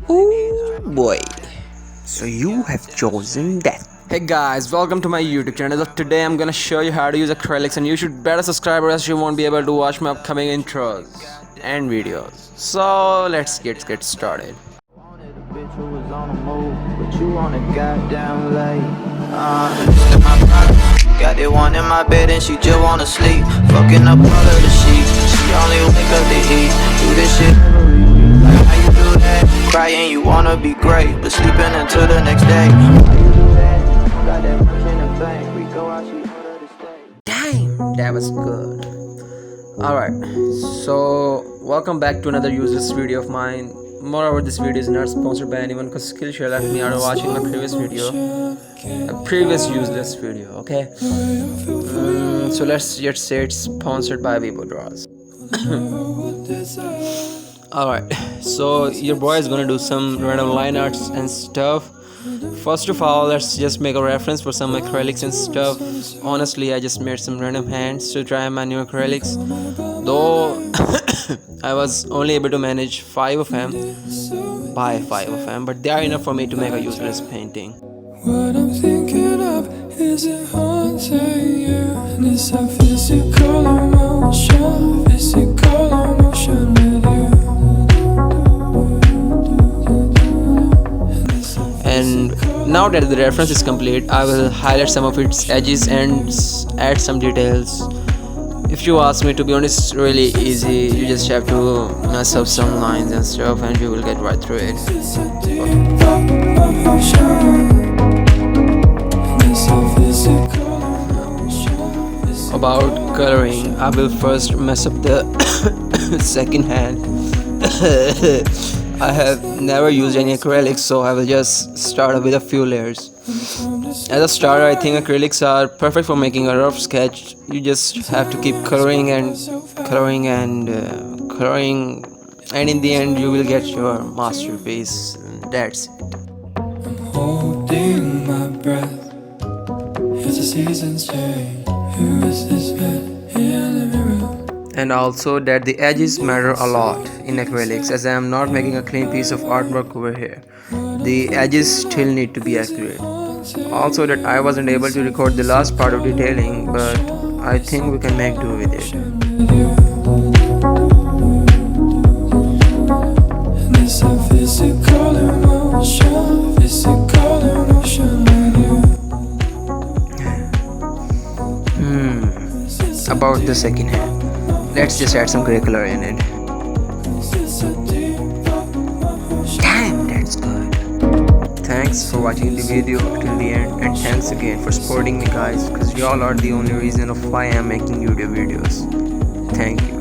Oh boy, so you have chosen death. Hey guys, welcome to my YouTube channel. Today I'm gonna show you how to use acrylics, and you should better subscribe or else you won't be able to watch my upcoming intros and videos. So let's get started. Bitch who was on the move, but you on a goddamn late. Still my brother. Got it one in my bed and she just wanna sleep. Fucking up all of the sheets. She only wake up to eat. Do this shit every week. Like how you do that? Crying you wanna be great, but sleeping until the next day. Why you do that? Got that much in the bank. We go out, she order the steak. Damn, that was good. Alright, so welcome back to another useless video of mine. Moreover, this video is not sponsored by anyone because Skillshare left me out of watching my previous video, a previous useless video. Okay, so let's just say it's sponsored by Vivo Draws. Alright, so your boy is gonna do some random line arts and stuff. First of all, let's just make a reference for some acrylics and stuff. Honestly, I just made some random hands to try my new acrylics, though I was only able to manage 5 of them, buy 5 of them, but they are enough for me to make a useless painting. What I'm thinking of is it haunting you, and it's a physical emotion with you. And now that the reference is complete, I will highlight some of its edges and add some details. If you ask me, to be honest, it's really easy. You just have to mess up some lines and stuff and you will get right through it. About coloring, I will first mess up the second hand. I have never used any acrylics, so I will just start with a few layers. As a starter, I think acrylics are perfect for making a rough sketch. You just have to keep coloring and coloring and coloring, and in the end you will get your masterpiece. That's it. I'm holding my breath as the seasons change. Who is this man in the mirror? And also that the edges matter a lot in acrylics, as I am not making a clean piece of artwork over here. The edges still need to be accurate. Also that I wasn't able to record the last part of detailing, but I think we can make do with it. About the second hand, let's just add some grey color in it. Damn, that's good. Thanks for watching the video till the end, and thanks again for supporting me, guys, because y'all are the only reason of why I'm making YouTube videos. Thank you.